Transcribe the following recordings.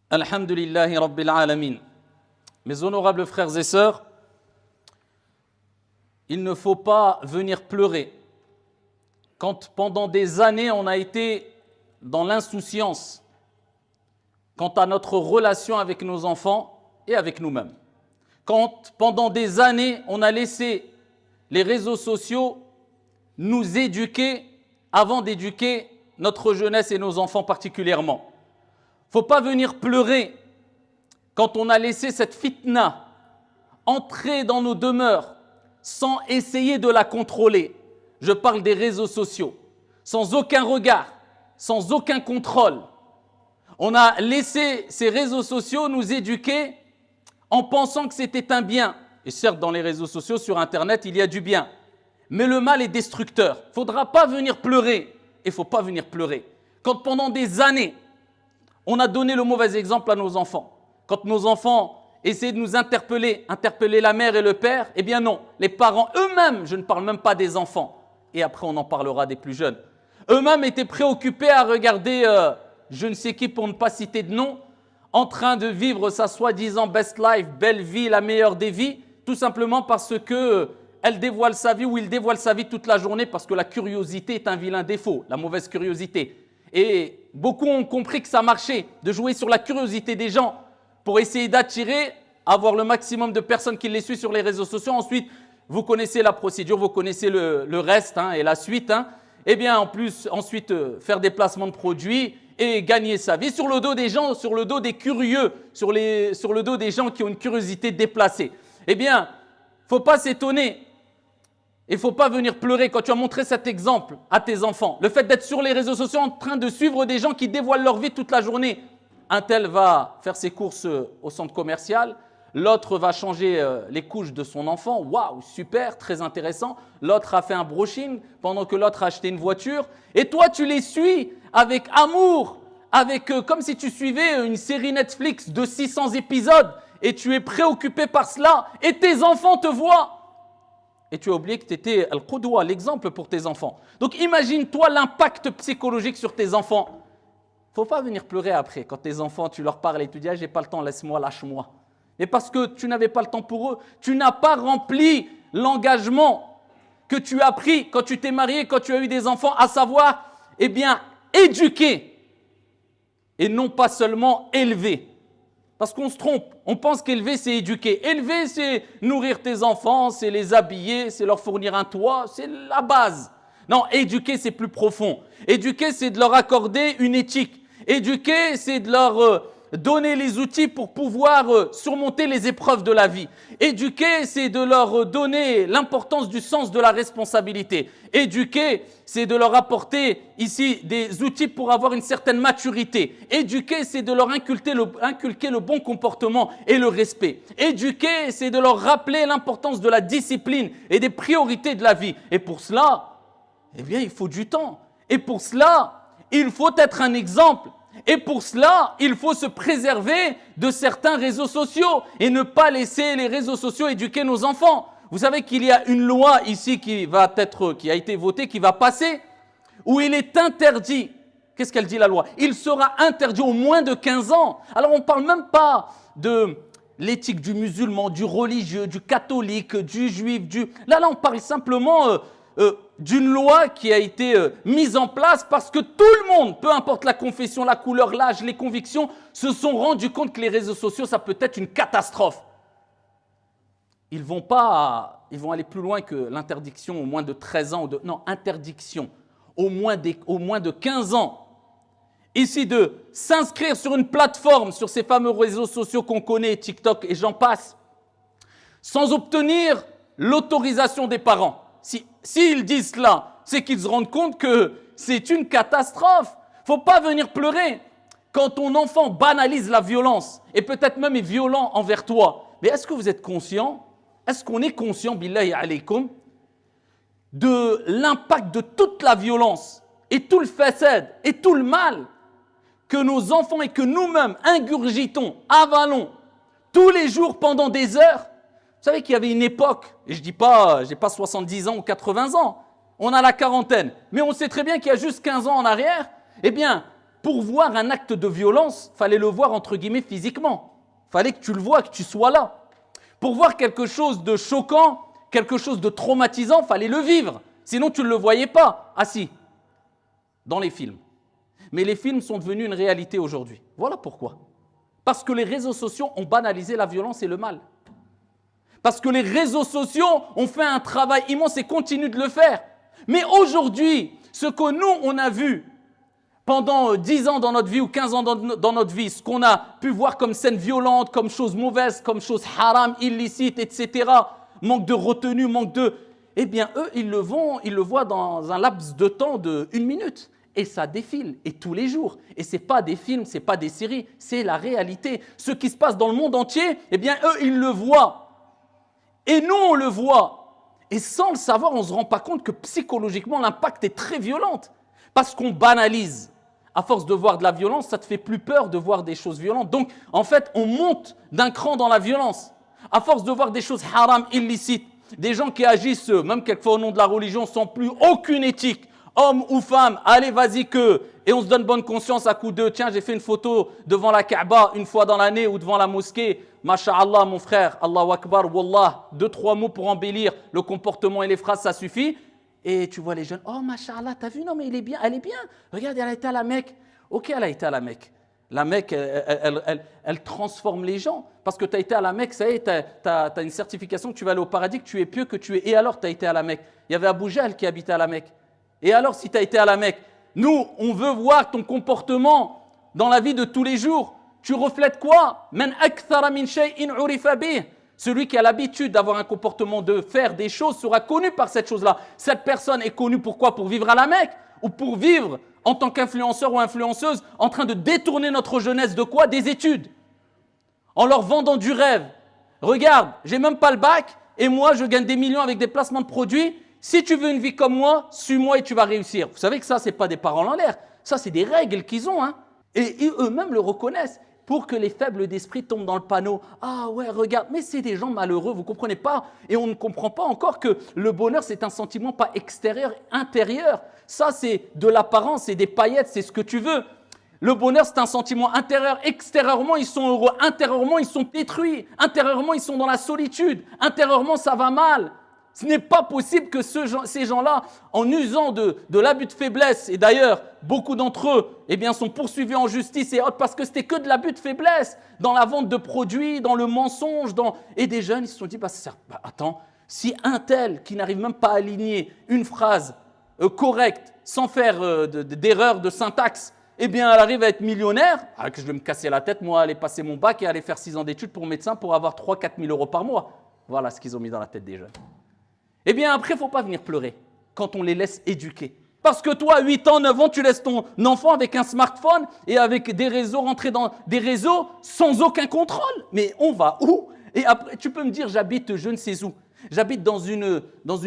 Alhamdulillahi Rabbil Alamin. Mes honorables frères et sœurs, il ne faut pas venir pleurer quand pendant des années on a été dans l'insouciance quant à notre relation avec nos enfants et avec nous-mêmes. Quand pendant des années on a laissé les réseaux sociaux nous éduquer avant d'éduquer notre jeunesse et nos enfants particulièrement. Il ne faut pas venir pleurer quand on a laissé cette fitna entrer dans nos demeures sans essayer de la contrôler. Je parle des réseaux sociaux, sans aucun regard, sans aucun contrôle. On a laissé ces réseaux sociaux nous éduquer en pensant que c'était un bien. Et certes, dans les réseaux sociaux, sur Internet, il y a du bien. Mais le mal est destructeur. Il ne faudra pas venir pleurer. Il ne faut pas venir pleurer. Quand pendant des années, on a donné le mauvais exemple à nos enfants. Quand nos enfants essayaient de nous interpeller la mère et le père, eh bien non, les parents eux-mêmes, je ne parle même pas des enfants, et après on en parlera des plus jeunes, eux-mêmes étaient préoccupés à regarder je ne sais qui pour ne pas citer de nom, en train de vivre sa soi-disant best life, belle vie, la meilleure des vies, tout simplement parce que elle dévoile sa vie ou il dévoile sa vie toute la journée parce que la curiosité est un vilain défaut, la mauvaise curiosité. Et beaucoup ont compris que ça marchait, de jouer sur la curiosité des gens pour essayer d'attirer, avoir le maximum de personnes qui les suivent sur les réseaux sociaux. Ensuite, vous connaissez la procédure, vous connaissez le reste et la suite. Eh bien, en plus, ensuite, faire des placements de produits et gagner sa vie sur le dos des gens, sur le dos des curieux, sur le dos des gens qui ont une curiosité déplacée. Eh bien, il ne faut pas s'étonner. Il ne faut pas venir pleurer quand tu as montré cet exemple à tes enfants. Le fait d'être sur les réseaux sociaux en train de suivre des gens qui dévoilent leur vie toute la journée. Un tel va faire ses courses au centre commercial, l'autre va changer les couches de son enfant. Waouh, super, très intéressant. L'autre a fait un brushing pendant que l'autre a acheté une voiture. Et toi, tu les suis avec amour, comme si tu suivais une série Netflix de 600 épisodes et tu es préoccupé par cela et tes enfants te voient. Et tu as oublié que tu étais al-qudwa, l'exemple pour tes enfants. Donc imagine-toi l'impact psychologique sur tes enfants. Il ne faut pas venir pleurer après. Quand tes enfants, tu leur parles et tu dis « j'ai pas le temps, laisse-moi, lâche-moi ». Mais parce que tu n'avais pas le temps pour eux. Tu n'as pas rempli l'engagement que tu as pris quand tu t'es marié, quand tu as eu des enfants, à savoir, eh bien, éduquer et non pas seulement élever. Parce qu'on se trompe, on pense qu'élever c'est éduquer. Élever c'est nourrir tes enfants, c'est les habiller, c'est leur fournir un toit, c'est la base. Non, éduquer c'est plus profond. Éduquer c'est de leur accorder une éthique. Éduquer c'est de leur donner les outils pour pouvoir surmonter les épreuves de la vie. Éduquer c'est de leur donner l'importance du sens de la responsabilité. Éduquer c'est de leur apporter ici des outils pour avoir une certaine maturité. Éduquer c'est de leur inculquer le bon comportement et le respect. Éduquer c'est de leur rappeler l'importance de la discipline et des priorités de la vie. Et pour cela, eh bien il faut du temps. Et pour cela, il faut être un exemple. Et pour cela, il faut se préserver de certains réseaux sociaux et ne pas laisser les réseaux sociaux éduquer nos enfants. Vous savez qu'il y a une loi ici qui a été votée, qui va passer, où il est interdit. Qu'est-ce qu'elle dit la loi? Il sera interdit aux moins de 15 ans. Alors on ne parle même pas de l'éthique du musulman, du religieux, du catholique, du juif, Là, on parle simplement d'une loi qui a été mise en place parce que tout le monde, peu importe la confession, la couleur, l'âge, les convictions, se sont rendus compte que les réseaux sociaux, ça peut être une catastrophe. Ils vont aller plus loin que l'interdiction au moins de 13 ans. Non, interdiction au moins de 15 ans. Ici, de s'inscrire sur une plateforme, sur ces fameux réseaux sociaux qu'on connaît, TikTok et j'en passe, sans obtenir l'autorisation des parents. S'ils disent cela, c'est qu'ils se rendent compte que c'est une catastrophe. Il ne faut pas venir pleurer quand ton enfant banalise la violence et peut-être même est violent envers toi. Mais est-ce que vous êtes conscient? Est-ce qu'on est conscient, billahi alaykoum, de l'impact de toute la violence et tout le fasad et tout le mal que nos enfants et que nous-mêmes ingurgitons, avalons tous les jours pendant des heures? Vous savez qu'il y avait une époque, et je dis pas, j'ai pas 70 ans ou 80 ans, on a la quarantaine, mais on sait très bien qu'il y a juste 15 ans en arrière, eh bien, pour voir un acte de violence, fallait le voir entre guillemets physiquement. Fallait que tu le vois, que tu sois là. Pour voir quelque chose de choquant, quelque chose de traumatisant, fallait le vivre. Sinon, tu ne le voyais pas. Ah si, dans les films. Mais les films sont devenus une réalité aujourd'hui. Voilà pourquoi. Parce que les réseaux sociaux ont banalisé la violence et le mal. Parce que les réseaux sociaux ont fait un travail immense et continuent de le faire. Mais aujourd'hui, ce que nous, on a vu pendant 10 ans dans notre vie ou 15 ans dans notre vie, ce qu'on a pu voir comme scène violente, comme chose mauvaise, comme chose haram, illicite, etc., manque de retenue, manque de... Eh bien, eux, ils le voient dans un laps de temps de 1 minute. Et ça défile, et tous les jours. Et ce n'est pas des films, ce n'est pas des séries, c'est la réalité. Ce qui se passe dans le monde entier, eh bien, eux, ils le voient. Et nous, on le voit. Et sans le savoir, on ne se rend pas compte que psychologiquement, l'impact est très violent. Parce qu'on banalise. À force de voir de la violence, ça te fait plus peur de voir des choses violentes. Donc, en fait, on monte d'un cran dans la violence. À force de voir des choses haram, illicites, des gens qui agissent, même quelquefois au nom de la religion, sans plus aucune éthique, homme ou femme, allez, vas-y que, et on se donne bonne conscience à coup de, tiens, j'ai fait une photo devant la Kaaba une fois dans l'année ou devant la mosquée, masha'Allah mon frère, Allahu Akbar, Wallah, 2-3 mots pour embellir le comportement et les phrases, ça suffit. Et tu vois les jeunes, oh masha'Allah, t'as vu, non mais il est bien, elle est bien, regarde, elle a été à la Mecque. Ok, elle a été à la Mecque. La Mecque, elle transforme les gens. Parce que tu as été à la Mecque, ça y est, tu as une certification que tu vas aller au paradis, que tu es pieux, que tu es. Et alors, tu as été à la Mecque. Il y avait Abu Jahl qui habitait à la Mecque. Et alors, si tu as été à la Mecque, nous, on veut voir ton comportement dans la vie de tous les jours. Tu reflètes quoi? Man akthara min shay'in urifa bih. Celui qui a l'habitude d'avoir un comportement, de faire des choses, sera connu par cette chose-là. Cette personne est connue pourquoi? Pour vivre à la Mecque ou pour vivre en tant qu'influenceur ou influenceuse en train de détourner notre jeunesse de quoi? Des études. En leur vendant du rêve. Regarde, j'ai même pas le bac et moi je gagne des millions avec des placements de produits. Si tu veux une vie comme moi, suis-moi et tu vas réussir. Vous savez que ça, ce n'est pas des paroles en l'air. Ça, c'est des règles qu'ils ont. Hein. Et eux-mêmes le reconnaissent. Pour que les faibles d'esprit tombent dans le panneau. Ah ouais, regarde, mais c'est des gens malheureux, vous ne comprenez pas. Et on ne comprend pas encore que le bonheur, c'est un sentiment pas extérieur, intérieur. Ça, c'est de l'apparence, c'est des paillettes, c'est ce que tu veux. Le bonheur, c'est un sentiment intérieur. Extérieurement, ils sont heureux. Intérieurement, ils sont détruits. Intérieurement, ils sont dans la solitude. Intérieurement, ça va mal. Ce n'est pas possible que ces gens-là, en usant de l'abus de faiblesse, et d'ailleurs, beaucoup d'entre eux sont poursuivis en justice et autres parce que c'était que de l'abus de faiblesse dans la vente de produits, dans le mensonge. Et des jeunes, ils se sont dit, attends, si un tel qui n'arrive même pas à aligner une phrase correcte, sans faire d'erreur de syntaxe, elle arrive à être millionnaire, que je vais me casser la tête, moi, aller passer mon bac et aller faire 6 ans d'études pour médecin pour avoir 3-4 000 euros par mois. Voilà ce qu'ils ont mis dans la tête des jeunes. Après, il ne faut pas venir pleurer quand on les laisse éduquer. Parce que toi, à 8 ans, 9 ans, tu laisses ton enfant avec un smartphone et avec des réseaux, rentrer dans des réseaux sans aucun contrôle. Mais on va où? Et après, tu peux me dire, j'habite je ne sais où. J'habite dans une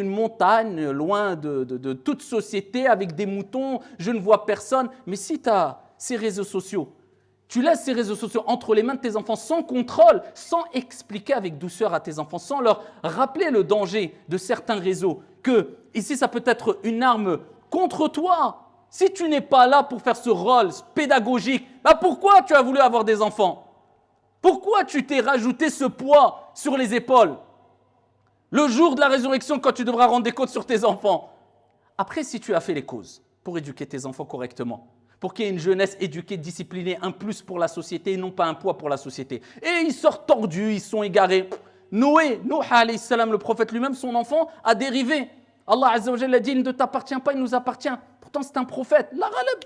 montagne, loin de toute société, avec des moutons, je ne vois personne. Mais si tu as ces réseaux sociaux, tu laisses ces réseaux sociaux entre les mains de tes enfants sans contrôle, sans expliquer avec douceur à tes enfants, sans leur rappeler le danger de certains réseaux, que ici ça peut être une arme contre toi. Si tu n'es pas là pour faire ce rôle pédagogique, pourquoi tu as voulu avoir des enfants? Pourquoi tu t'es rajouté ce poids sur les épaules? Le jour de la résurrection, quand tu devras rendre des comptes sur tes enfants. Après, si tu as fait les causes pour éduquer tes enfants correctement, pour qu'il y ait une jeunesse éduquée, disciplinée, un plus pour la société et non pas un poids pour la société. Et ils sortent tordus, ils sont égarés. Nuh alayhi salam, le prophète lui-même, son enfant a dérivé. Allah Azza wa Jalla a dit, il ne t'appartient pas, il nous appartient. Pourtant, c'est un prophète. La ghalab.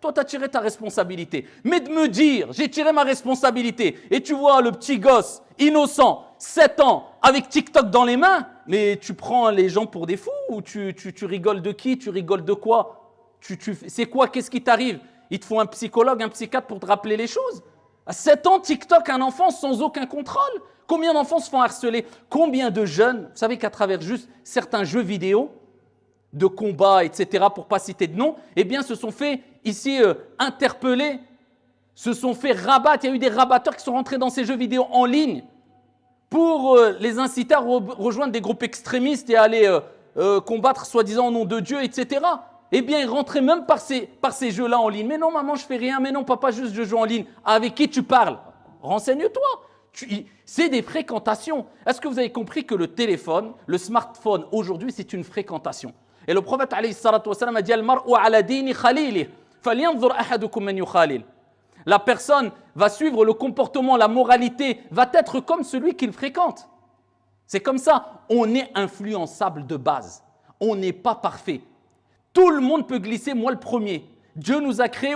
Toi, tu as tiré ta responsabilité. Mais de me dire, j'ai tiré ma responsabilité, et tu vois le petit gosse, innocent, 7 ans, avec TikTok dans les mains, mais tu prends les gens pour des fous ou tu rigoles de qui? Tu rigoles de quoi? C'est quoi? Qu'est-ce qui t'arrive? Il te faut un psychologue, un psychiatre pour te rappeler les choses. À 7 ans, TikTok, un enfant sans aucun contrôle. Combien d'enfants se font harceler? Combien de jeunes, vous savez qu'à travers juste certains jeux vidéo, de combat, etc., pour ne pas citer de nom, se sont fait ici interpeller, se sont fait rabattre. Il y a eu des rabatteurs qui sont rentrés dans ces jeux vidéo en ligne pour les inciter à rejoindre des groupes extrémistes et aller combattre soi-disant au nom de Dieu, etc. eh bien, il rentrait même par ces jeux-là en ligne. Mais non, maman, je fais rien. Mais non, papa, juste je joue en ligne. Avec qui tu parles? Renseigne-toi. C'est des fréquentations. Est-ce que vous avez compris que le téléphone, le smartphone, aujourd'hui, c'est une fréquentation? Et le prophète, alayhi salatu wassalam, a dit « Al-mar'u ala dini khalilih, falyanzur ahadukum man yukhalil » La personne va suivre le comportement, la moralité, va être comme celui qu'il fréquente. C'est comme ça. On est influençable de base. On n'est pas parfait. Tout le monde peut glisser, moi le premier. Dieu nous a créés.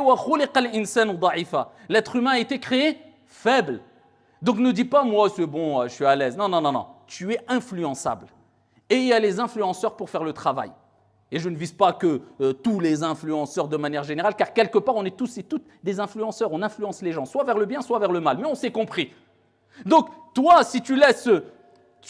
L'être humain a été créé faible. Donc ne dis pas, moi c'est bon, je suis à l'aise. Non, non, non, non. Tu es influençable. Et il y a les influenceurs pour faire le travail. Et je ne vise pas que tous les influenceurs de manière générale, car quelque part, on est tous et toutes des influenceurs. On influence les gens, soit vers le bien, soit vers le mal. Mais on s'est compris. Donc, toi, si tu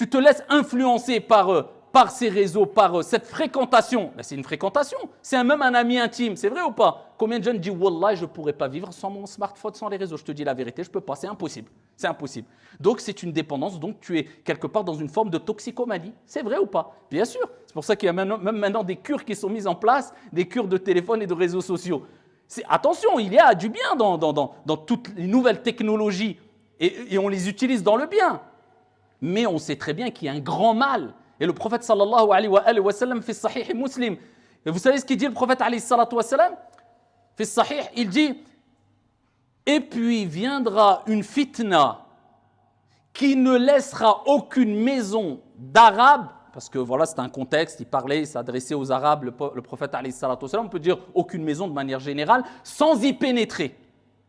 te laisses influencer par ces réseaux, par cette fréquentation, ben c'est une fréquentation. C'est même un ami intime, c'est vrai ou pas? Combien de jeunes disent « Wallah, je ne pourrais pas vivre sans mon smartphone, sans les réseaux ». Je te dis la vérité, je ne peux pas, c'est impossible. C'est impossible. Donc, c'est une dépendance, donc tu es quelque part dans une forme de toxicomanie. C'est vrai ou pas? Bien sûr. C'est pour ça qu'il y a même maintenant des cures qui sont mises en place, des cures de téléphone et de réseaux sociaux. Attention, il y a du bien dans toutes les nouvelles technologies et on les utilise dans le bien. Mais on sait très bien qu'il y a un grand mal. Et le prophète sallallahu alayhi wa sallam fait sahih muslim. Et vous savez ce qu'il dit le prophète alayhi salatu wa sallam? Fait sahih, il dit et puis viendra une fitna qui ne laissera aucune maison d'Arabes, parce que voilà, c'est un contexte, il s'adressait aux Arabes, le prophète alayhi salatu wa sallam, on peut dire aucune maison de manière générale, sans y pénétrer.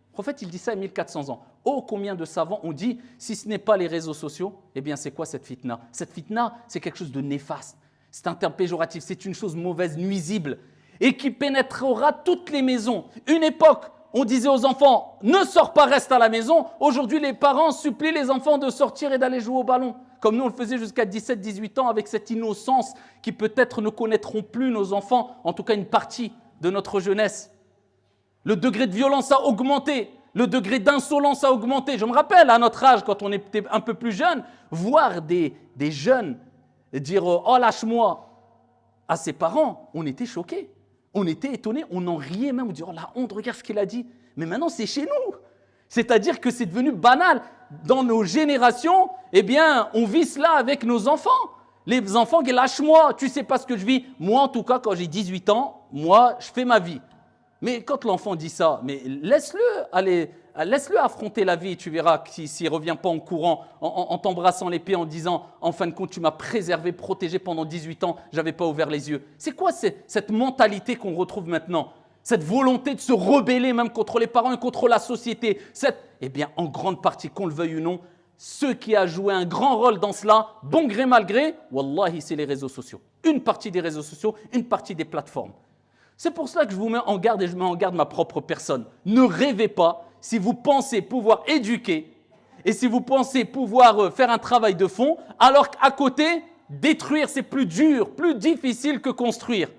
Le prophète, il dit ça il y a 1400 ans. Oh, combien de savants ont dit, si ce n'est pas les réseaux sociaux, eh bien, c'est quoi cette fitna? Cette fitna, c'est quelque chose de néfaste. C'est un terme péjoratif, c'est une chose mauvaise, nuisible, et qui pénétrera toutes les maisons. Une époque, on disait aux enfants, ne sors pas, reste à la maison. Aujourd'hui, les parents supplient les enfants de sortir et d'aller jouer au ballon. Comme nous, on le faisait jusqu'à 17-18 ans, avec cette innocence qui peut-être ne connaîtront plus nos enfants, en tout cas une partie de notre jeunesse. Le degré de violence a augmenté. Le degré d'insolence a augmenté. Je me rappelle, à notre âge, quand on était un peu plus jeune, voir des jeunes dire « Oh, lâche-moi » à ses parents, on était choqués. On était étonnés, on en riait même, on disait « Oh, la honte, regarde ce qu'il a dit ». Mais maintenant, c'est chez nous. C'est-à-dire que c'est devenu banal. Dans nos générations, eh bien, on vit cela avec nos enfants. Les enfants qui lâche-moi, tu sais pas ce que je vis. Moi, en tout cas, quand j'ai 18 ans, moi, je fais ma vie. Mais quand l'enfant dit ça, mais laisse-le affronter la vie et tu verras s'il ne revient pas en courant, en t'embrassant les pieds, en disant « En fin de compte, tu m'as préservé, protégé pendant 18 ans, je n'avais pas ouvert les yeux. » C'est quoi cette mentalité qu'on retrouve maintenant? Cette volonté de se rebeller même contre les parents et contre la société. Eh bien, en grande partie, qu'on le veuille ou non, ceux qui ont joué un grand rôle dans cela, bon gré mal gré, wallahi, c'est les réseaux sociaux. Une partie des réseaux sociaux, une partie des plateformes. C'est pour cela que je vous mets en garde et je mets en garde ma propre personne. Ne rêvez pas, si vous pensez pouvoir éduquer et si vous pensez pouvoir faire un travail de fond, alors qu'à côté, détruire, c'est plus dur, plus difficile que construire.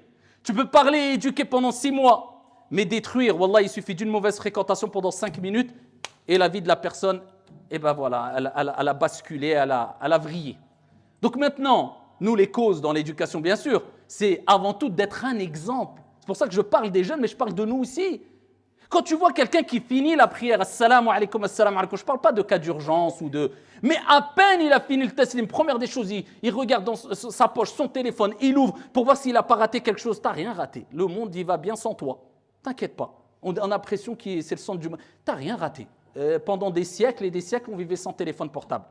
Tu peux parler et éduquer pendant 6 mois, mais détruire, wallah, il suffit d'une mauvaise fréquentation pendant 5 minutes et la vie de la personne, eh ben voilà, elle a basculé, elle a vrillé. Donc maintenant, nous les causes dans l'éducation, bien sûr, c'est avant tout d'être un exemple. C'est pour ça que je parle des jeunes, mais je parle de nous aussi. Quand tu vois quelqu'un qui finit la prière, assalamu alaikum, je ne parle pas de cas d'urgence mais à peine il a fini le taslim, première des choses, il regarde dans sa poche son téléphone, il ouvre pour voir s'il n'a pas raté quelque chose. Tu n'as rien raté. Le monde, il va bien sans toi. T'inquiète pas. On a l'impression que c'est le centre du monde. Tu n'as rien raté. Pendant des siècles et des siècles, on vivait sans téléphone portable.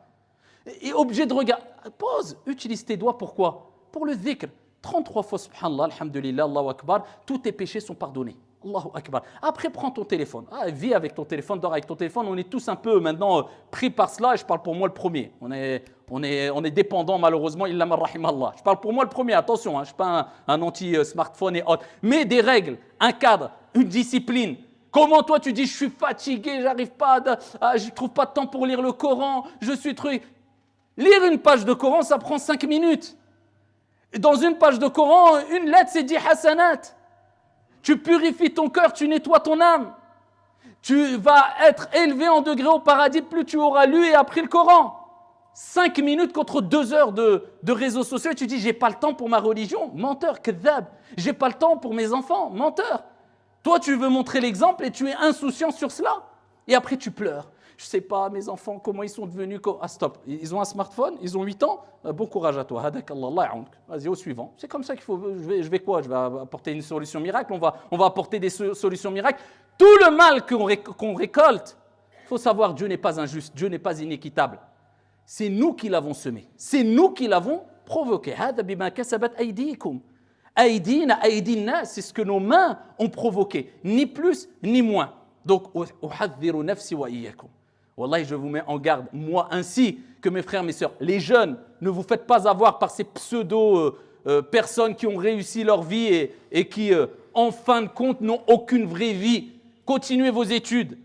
Et obligé de regarder. Pause. Utilise tes doigts. Pourquoi? Pour le dhikr. 33 fois, subhanallah, alhamdulillah, Allahu akbar, tous tes péchés sont pardonnés. Allahu akbar. Après, prends ton téléphone. Vis avec ton téléphone, dors avec ton téléphone. On est tous un peu maintenant pris par cela et je parle pour moi le premier. On est dépendant malheureusement, illa man rahimallah. Je parle pour moi le premier, attention, je ne suis pas un anti-smartphone et autres. Mais des règles, un cadre, une discipline. Comment toi tu dis je suis fatigué, j'arrive pas, je trouve pas de temps pour lire le Coran, je suis truc. Lire une page de Coran, ça prend 5 minutes. Dans une page de Coran, une lettre, c'est 10 hasanat. Tu purifies ton cœur, tu nettoies ton âme. Tu vas être élevé en degré au paradis, plus tu auras lu et appris le Coran. 5 minutes contre 2 heures de réseaux sociaux et tu dis j'ai pas le temps pour ma religion. Menteur, kadhab. J'ai pas le temps pour mes enfants. Menteur. Toi, tu veux montrer l'exemple et tu es insouciant sur cela. Et après, tu pleures. Je sais pas, mes enfants, comment ils sont devenus. Ah, stop. Ils ont un smartphone, ils ont 8 ans. Bon courage à toi. Vas-y, au suivant. C'est comme ça qu'il faut. Je vais quoi? Je vais apporter une solution miracle. On va apporter des solutions miracles. Tout le mal qu'on récolte, il faut savoir, Dieu n'est pas injuste, Dieu n'est pas inéquitable. C'est nous qui l'avons semé. C'est nous qui l'avons provoqué. C'est ce que nos mains ont provoqué. Ni plus, ni moins. Donc, Wallahi, je vous mets en garde, moi ainsi que mes frères, mes sœurs. Les jeunes, ne vous faites pas avoir par ces pseudo-personnes qui ont réussi leur vie et qui, en fin de compte, n'ont aucune vraie vie. Continuez vos études.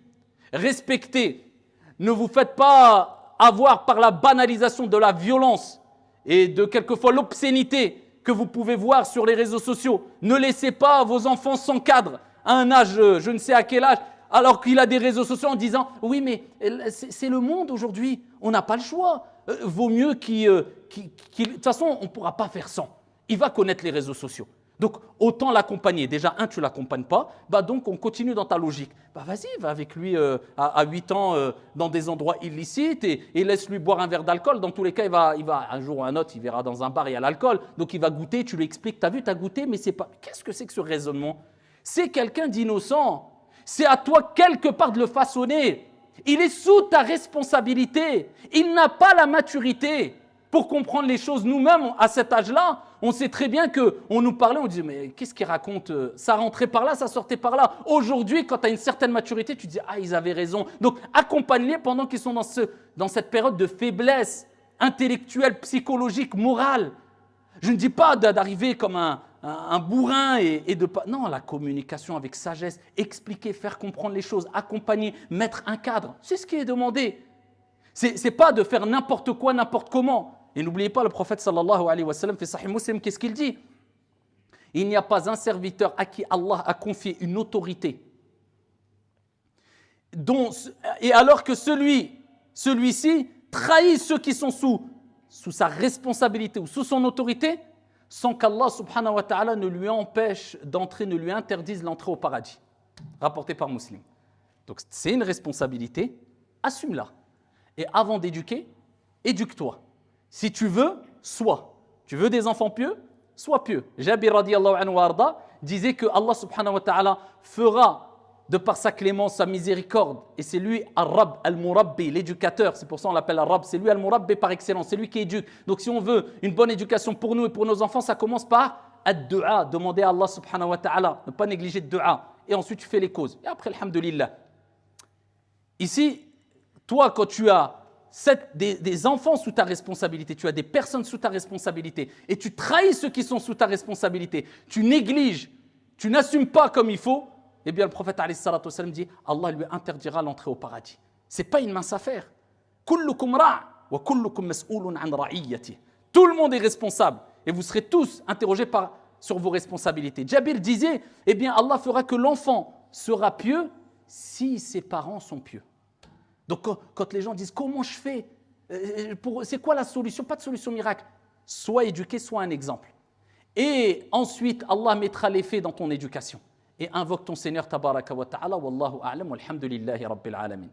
Respectez. Ne vous faites pas avoir par la banalisation de la violence et de quelquefois l'obscénité que vous pouvez voir sur les réseaux sociaux. Ne laissez pas vos enfants sans cadre à un âge, je ne sais à quel âge, alors qu'il a des réseaux sociaux en disant « Oui, mais c'est le monde aujourd'hui, on n'a pas le choix. Vaut mieux de toute façon, on ne pourra pas faire sans. Il va connaître les réseaux sociaux. Donc, autant l'accompagner. Déjà, tu ne l'accompagnes pas, donc on continue dans ta logique. Vas-y, va avec lui à 8 ans dans des endroits illicites et laisse-lui boire un verre d'alcool. Dans tous les cas, il va un jour ou un autre, il verra dans un bar, il y a l'alcool. Donc, il va goûter, tu lui expliques, t'as vu, t'as goûté, mais c'est pas… Qu'est-ce que c'est que ce raisonnement? C'est quelqu'un d'innocent. C'est à toi quelque part de le façonner. Il est sous ta responsabilité. Il n'a pas la maturité pour comprendre les choses. Nous-mêmes, à cet âge-là, on sait très bien qu'on nous parlait, on disait mais qu'est-ce qu'il raconte? Ça rentrait par là, ça sortait par là. Aujourd'hui, quand tu as une certaine maturité, tu te dis ah, ils avaient raison. Donc accompagne-les pendant qu'ils sont dans cette période de faiblesse intellectuelle, psychologique, morale. Je ne dis pas d'arriver comme un bourrin et de pas… Non, la communication avec sagesse, expliquer, faire comprendre les choses, accompagner, mettre un cadre, c'est ce qui est demandé. C'est pas de faire n'importe quoi, n'importe comment. Et n'oubliez pas, le prophète sallallahu alayhi wa sallam, fait Sahih Muslim, qu'est-ce qu'il dit? Il n'y a pas un serviteur à qui Allah a confié une autorité. Et alors que celui-ci trahit ceux qui sont sous sa responsabilité ou sous son autorité, sans qu'Allah subhanahu wa ta'ala ne lui empêche d'entrer, ne lui interdise l'entrée au paradis. Rapporté par Muslim. Donc c'est une responsabilité, assume-la. Et avant d'éduquer, éduque-toi. Si tu veux, sois. Tu veux des enfants pieux, sois pieux. Jabir radiyallahu anhu wa arda disait que Allah subhanahu wa ta'ala fera de par sa clémence, sa miséricorde, et c'est lui Al-Rabb, Al-Murabbi, l'éducateur, c'est pour ça qu'on l'appelle Al-Rabb, c'est lui Al-Murabbi par excellence, c'est lui qui éduque. Donc si on veut une bonne éducation pour nous et pour nos enfants, ça commence par Ad-Du'a, demander à Allah subhanahu wa ta'ala, ne pas négliger le Du'a, et ensuite tu fais les causes. Et après, alhamdulillah. Ici, toi, quand tu as des enfants sous ta responsabilité, tu as des personnes sous ta responsabilité, et tu trahis ceux qui sont sous ta responsabilité, tu négliges, tu n'assumes pas comme il faut, eh bien le prophète alayhi salatu wa sallam dit Allah lui interdira l'entrée au paradis. Ce n'est pas une mince affaire. Kullukum ra' wa kullukum mas'oulun an ra'iyyati. Tout le monde est responsable et vous serez tous interrogés sur vos responsabilités. Jabir disait eh bien Allah fera que l'enfant sera pieux si ses parents sont pieux. Donc quand les gens disent comment je fais, c'est quoi la solution? Pas de solution miracle. Sois éduqué, sois un exemple. Et ensuite Allah mettra l'effet dans ton éducation. Et invoque ton Seigneur tabaraka wa ta'ala wallahu a'lam walhamdulillahi rabbil alamin.